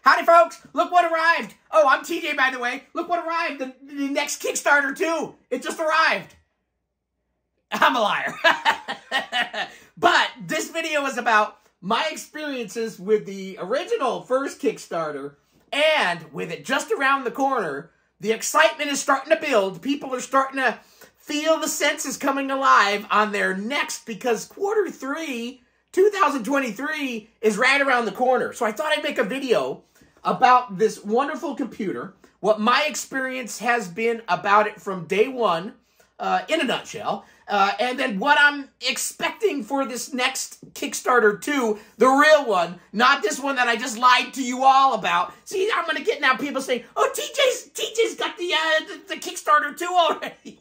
Howdy, folks. Look what arrived. Oh, I'm TJ, by the way. Look what arrived. The next Kickstarter, too. It just arrived. I'm a liar. But this video is about my experiences with the original first Kickstarter, and with it just around the corner, the excitement is starting to build. People are starting to feel the senses coming alive on their next, because Q3 2023 is right around the corner. So I thought I'd make a video about this wonderful computer, what my experience has been about it from day one, in a nutshell, and then what I'm expecting for this next Kickstarter 2, the real one, not this one that I just lied to you all about. See, I'm going to get now people saying, oh, TJ's got the Kickstarter 2 already.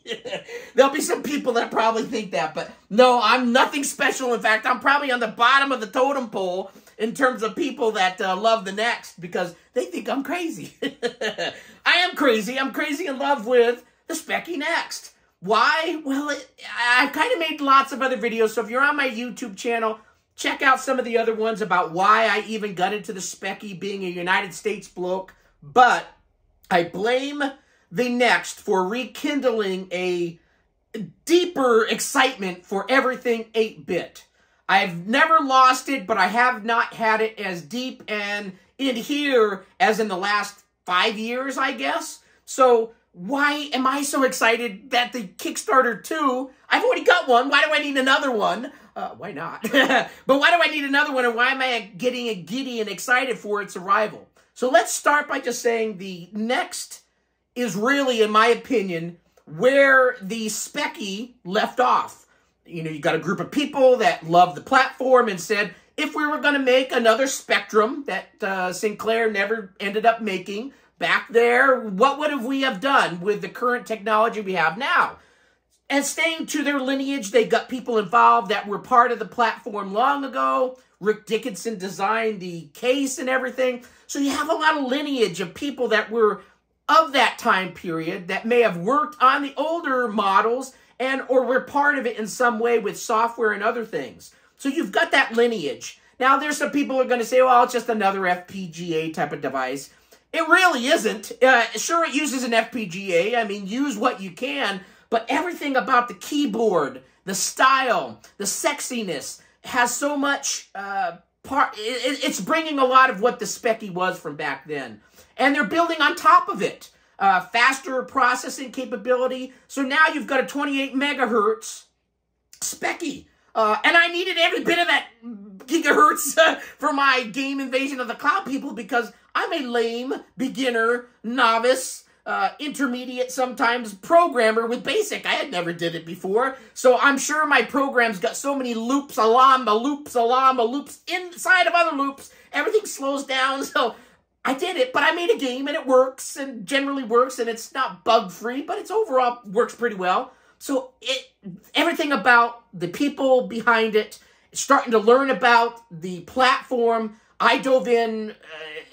There'll be some people that probably think that, but no, I'm nothing special. In fact, I'm probably on the bottom of the totem pole in terms of people that love the Next, because they think I'm crazy. I am crazy. I'm crazy in love with the Speccy Next. Why? Well, I've kind of made lots of other videos, so if you're on my YouTube channel, check out some of the other ones about why I even got into the Speccy, being a United States bloke. But I blame the Next for rekindling a deeper excitement for everything 8-bit. I've never lost it, but I have not had it as deep and in here as in the last 5 years, I guess. So why am I so excited that the Kickstarter 2, I've already got one, why do I need another one? Why not? But why do I need another one, and why am I getting giddy and excited for its arrival? So let's start by just saying the Next is really, in my opinion, where the Speccy left off. You know, you got a group of people that love the platform and said, if we were going to make another Spectrum that Sinclair never ended up making back there, what would we have done with the current technology we have now? And staying to their lineage, they got people involved that were part of the platform long ago. Rick Dickinson designed the case and everything. So you have a lot of lineage of people that were of that time period that may have worked on the older models and or were part of it in some way with software and other things. So you've got that lineage. Now, there's some people who are going to say, well, it's just another FPGA type of device. It really isn't. Sure, it uses an FPGA. I mean, use what you can. But everything about the keyboard, the style, the sexiness has so much it's bringing a lot of what the Speccy was from back then. And they're building on top of it. Faster processing capability. So now you've got a 28 megahertz Speccy. And I needed every bit of that gigahertz for my game Invasion of the Cloud people, because I'm a lame, beginner, novice, intermediate, sometimes programmer with BASIC. I had never did it before. So I'm sure my program's got so many loops, loops inside of other loops. Everything slows down. So I did it, but I made a game and it works, and generally works, and it's not bug-free, but it's overall works pretty well. So everything about the people behind it, starting to learn about the platform. I dove in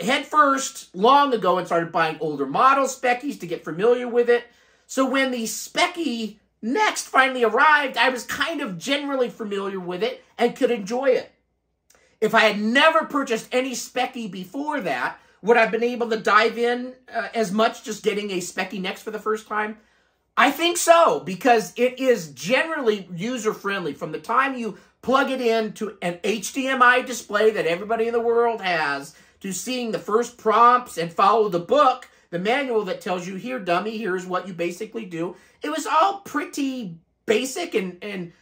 head first long ago and started buying older model Speccies to get familiar with it. So when the Speccy Next finally arrived, I was kind of generally familiar with it and could enjoy it. If I had never purchased any Speccy before that, would I have been able to dive in as much just getting a Speccy Next for the first time? I think so, because it is generally user-friendly. From the time you plug it into an HDMI display that everybody in the world has, to seeing the first prompts and follow the book, the manual that tells you, here, dummy, here's what you basically do. It was all pretty basic and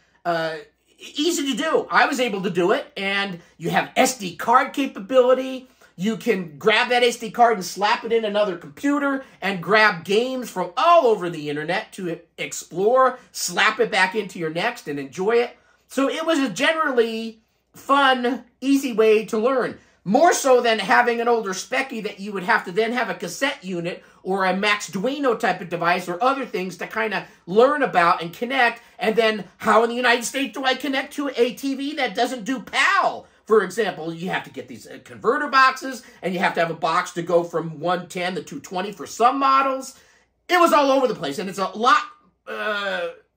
easy to do. I was able to do it, and you have SD card capability. You can grab that SD card and slap it in another computer and grab games from all over the internet to explore, slap it back into your Next and enjoy it. So it was a generally fun, easy way to learn. More so than having an older Speccy that you would have to then have a cassette unit or a Maxduino type of device or other things to kind of learn about and connect. And then how in the United States do I connect to a TV that doesn't do PAL? For example, you have to get these converter boxes, and you have to have a box to go from 110 to 220 for some models. It was all over the place, and it's a lot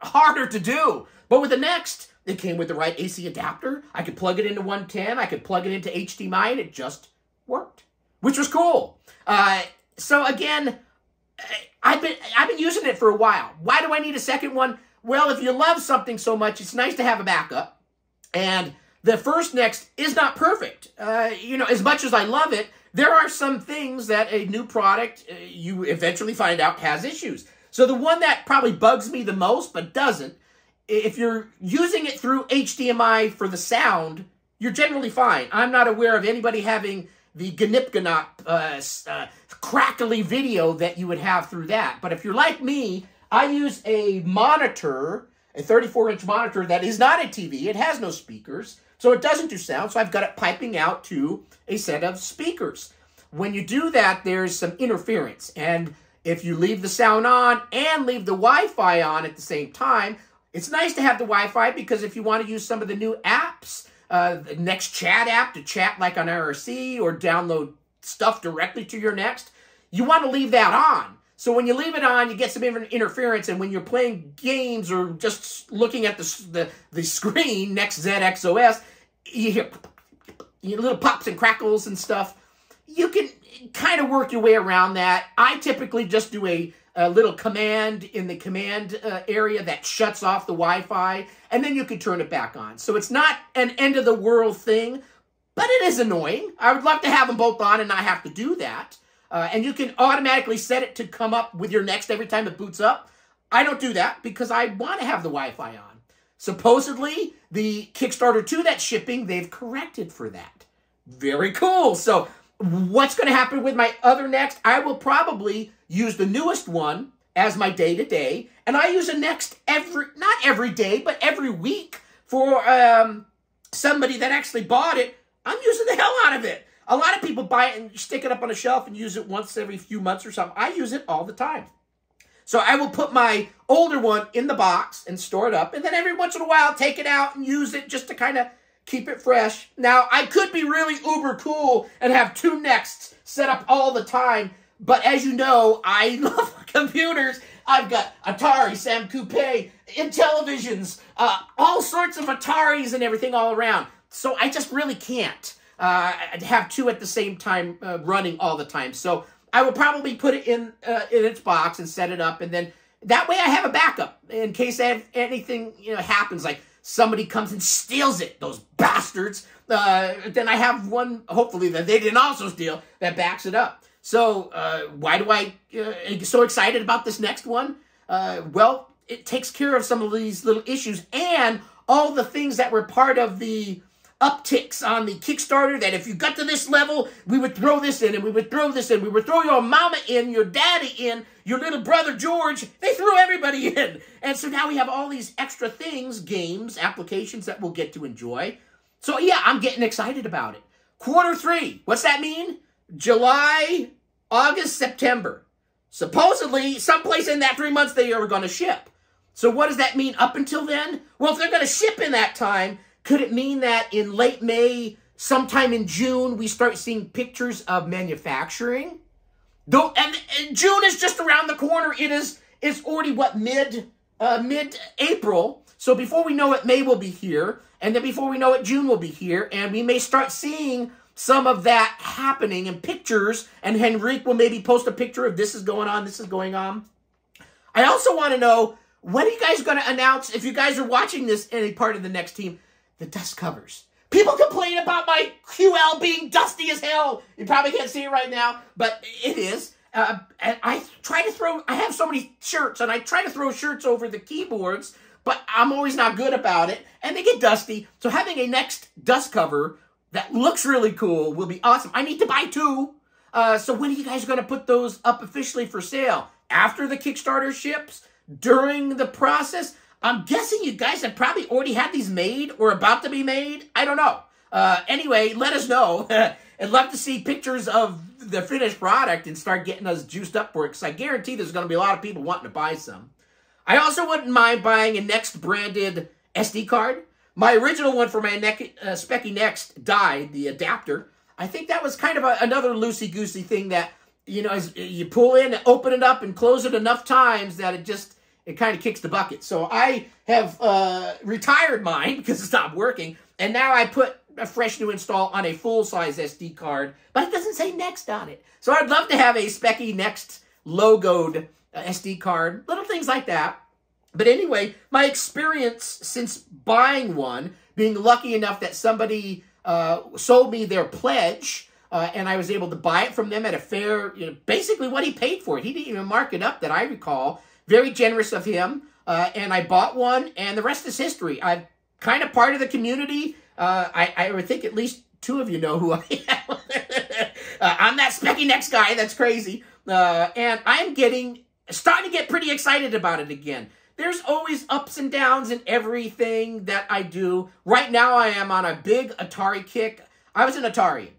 harder to do. But with the Next, it came with the right AC adapter. I could plug it into 110. I could plug it into HDMI, and it just worked. which was cool. So again, I've been using it for a while. Why do I need a second one? Well, if you love something so much, it's nice to have a backup. And the first Next is not perfect. You know, as much as I love it, there are some things that a new product, you eventually find out has issues. So the one that probably bugs me the most, but doesn't, if you're using it through HDMI for the sound, you're generally fine. I'm not aware of anybody having the gnip-gnop, crackly video that you would have through that. But if you're like me, I use a monitor, a 34-inch monitor that is not a TV. It has no speakers, so it doesn't do sound. So I've got it piping out to a set of speakers. When you do that, there's some interference. And if you leave the sound on and leave the Wi-Fi on at the same time, it's nice to have the Wi-Fi because if you want to use some of the new apps, the Next Chat app to chat like on IRC or download stuff directly to your Next, you want to leave that on. So when you leave it on, you get some interference, and when you're playing games or just looking at the screen, Next ZX OS, you hear little pops and crackles and stuff. You can kind of work your way around that. I typically just do a little command in the command area that shuts off the Wi-Fi, and then you can turn it back on. So it's not an end-of-the-world thing, but it is annoying. I would love to have them both on and not have to do that. And you can automatically set it to come up with your Next every time it boots up. I don't do that because I want to have the Wi-Fi on. Supposedly, the Kickstarter 2 that's shipping, they've corrected for that. Very cool. So what's going to happen with my other Next? I will probably use the newest one as my day-to-day. And I use a Next not every day, but every week for somebody that actually bought it. I'm using the hell out of it. A lot of people buy it and stick it up on a shelf and use it once every few months or something. I use it all the time. So I will put my older one in the box and store it up. And then every once in a while, take it out and use it just to kind of keep it fresh. Now, I could be really uber cool and have two Nexts set up all the time. But as you know, I love computers. I've got Atari, Sam Coupe, Intellivisions, all sorts of Ataris and everything all around. So I just really can't have two at the same time running all the time. So I will probably put it in its box and set it up, and then that way I have a backup in case anything happens, like somebody comes and steals it, those bastards. Then I have one, hopefully, that they didn't also steal, that backs it up. So why do I get so excited about this next one? Well, it takes care of some of these little issues and all the things that were part of the upticks on the Kickstarter, that if you got to this level, we would throw this in, and we would throw this in. We would throw your mama in, your daddy in, your little brother George. They threw everybody in. And so now we have all these extra things, games, applications that we'll get to enjoy. So yeah, I'm getting excited about it. Q3, what's that mean? July, August, September. Supposedly, someplace in that 3 months they are going to ship. So what does that mean up until then? Well, if they're going to ship in that time, could it mean that in late May, sometime in June, we start seeing pictures of manufacturing? And June is just around the corner. It's already, what, mid-April. So before we know it, May will be here. And then before we know it, June will be here. And we may start seeing some of that happening in pictures. And Henrique will maybe post a picture of this is going on, this is going on. I also want to know, when are you guys going to announce, if you guys are watching this, any part of the Next team, the dust covers? People complain about my QL being dusty as hell. You probably can't see it right now, but it is. And I have so many shirts, and I try to throw shirts over the keyboards, but I'm always not good about it, and they get dusty. So having a Next dust cover that looks really cool will be awesome. I need to buy two. So when are you guys going to put those up officially for sale? After the Kickstarter ships? During the process? I'm guessing you guys have probably already had these made or about to be made. I don't know. Anyway, let us know. I'd love to see pictures of the finished product and start getting us juiced up for it, because I guarantee there's going to be a lot of people wanting to buy some. I also wouldn't mind buying a Next branded SD card. My original one for my Speccy Next died, the adapter. I think that was kind of another loosey-goosey thing that, as you pull in, open it up, and close it enough times that it kind of kicks the bucket. So I have retired mine because it's not working. And now I put a fresh new install on a full-size SD card, but it doesn't say Next on it. So I'd love to have a Speccy Next logoed SD card, little things like that. But anyway, my experience since buying one, being lucky enough that somebody sold me their pledge, and I was able to buy it from them at a fair, basically what he paid for it. He didn't even mark it up that I recall. Very generous of him. And I bought one, and the rest is history. I'm kind of part of the community. I would think at least 2 of you know who I am. I'm that Speccy Next guy. That's crazy. And I'm starting to get pretty excited about it again. There's always ups and downs in everything that I do. Right now, I am on a big Atari kick. I was an Atari.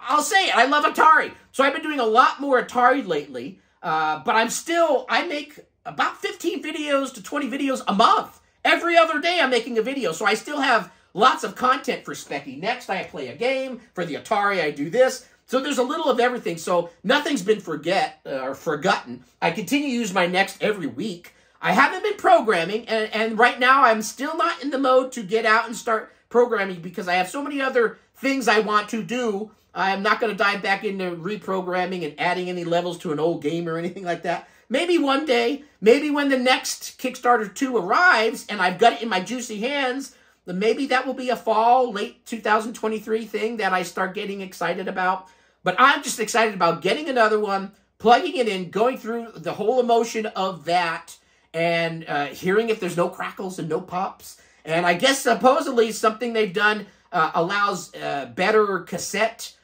I'll say it. I love Atari. So I've been doing a lot more Atari lately. But I make about 15 videos to 20 videos a month. Every other day I'm making a video. So I still have lots of content for Speccy Next. I play a game. For the Atari, I do this. So there's a little of everything. So nothing's been forgotten. I continue to use my Next every week. I haven't been programming, and right now I'm still not in the mode to get out and start programming because I have so many other things I want to do. I'm not going to dive back into reprogramming and adding any levels to an old game or anything like that. Maybe one day, maybe when the next Kickstarter 2 arrives and I've got it in my juicy hands, then maybe that will be a fall, late 2023 thing that I start getting excited about. But I'm just excited about getting another one, plugging it in, going through the whole emotion of that, and hearing if there's no crackles and no pops. And I guess supposedly something they've done allows better cassette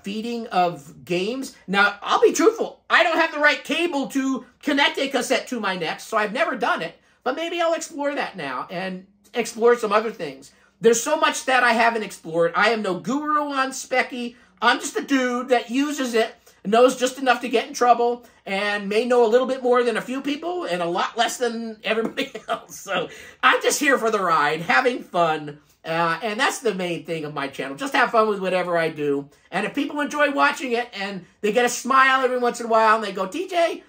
feeding of games. Now, I'll be truthful. I don't have the right cable to connect a cassette to my Next, so I've never done it. But maybe I'll explore that now and explore some other things. There's so much that I haven't explored. I am no guru on Speccy. I'm just a dude that uses it, knows just enough to get in trouble, and may know a little bit more than a few people and a lot less than everybody else. So I'm just here for the ride, having fun. And that's the main thing of my channel. Just have fun with whatever I do. And if people enjoy watching it and they get a smile every once in a while and they go, TJ,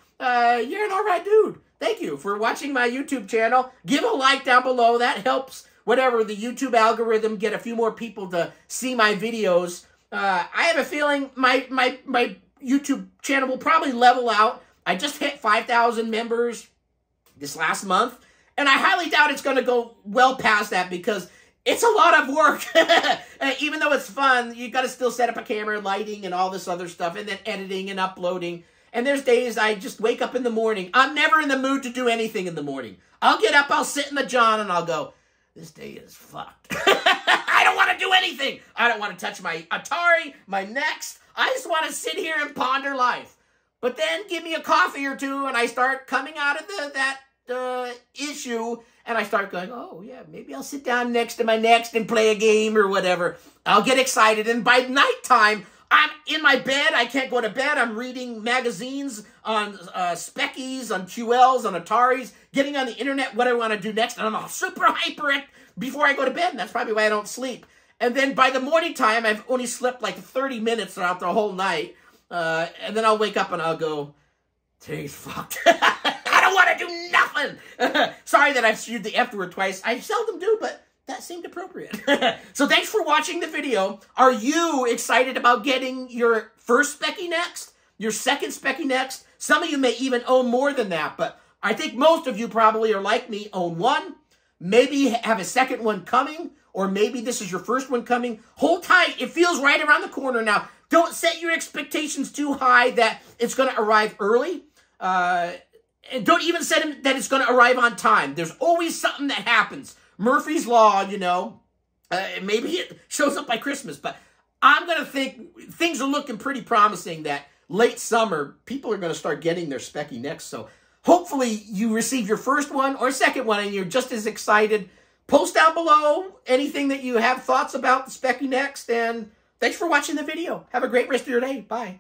you're an all right dude. Thank you for watching my YouTube channel. Give a like down below. That helps whatever the YouTube algorithm get a few more people to see my videos. I have a feeling my YouTube channel will probably level out. I just hit 5,000 members this last month. And I highly doubt it's going to go well past that because it's a lot of work. Even though it's fun, you got to still set up a camera, lighting, and all this other stuff, and then editing and uploading. And there's days I just wake up in the morning. I'm never in the mood to do anything in the morning. I'll get up, I'll sit in the john, and I'll go, this day is fucked. I don't want to do anything. I don't want to touch my Atari, my Next. I just want to sit here and ponder life. But then give me a coffee or two, and I start coming out of that issue, and I start going, oh, yeah, maybe I'll sit down next to my Next and play a game or whatever. I'll get excited, and by nighttime, I'm in my bed. I can't go to bed. I'm reading magazines on Speccies, on QLs, on Ataris, getting on the internet, what I want to do next, and I'm all super hyper before I go to bed, and that's probably why I don't sleep. And then by the morning time, I've only slept like 30 minutes throughout the whole night, and then I'll wake up and I'll go, today's fucked. I don't want to do nothing. Sorry that I've used the F word twice. I seldom do, but that seemed appropriate. So thanks for watching the video. Are you excited about getting your first Speccy Next? Your second Speccy Next? Some of you may even own more than that, but I think most of you probably are like me, own one. Maybe have a second one coming, or maybe this is your first one coming. Hold tight. It feels right around the corner now. Don't set your expectations too high that it's going to arrive early. And don't even set that it's going to arrive on time. There's always something that happens. Murphy's Law, you know. Maybe it shows up by Christmas, but I'm going to think things are looking pretty promising that late summer, people are going to start getting their Speccy Next. So hopefully you receive your first one or second one and you're just as excited. Post down below anything that you have thoughts about the Speccy Next. And thanks for watching the video. Have a great rest of your day. Bye.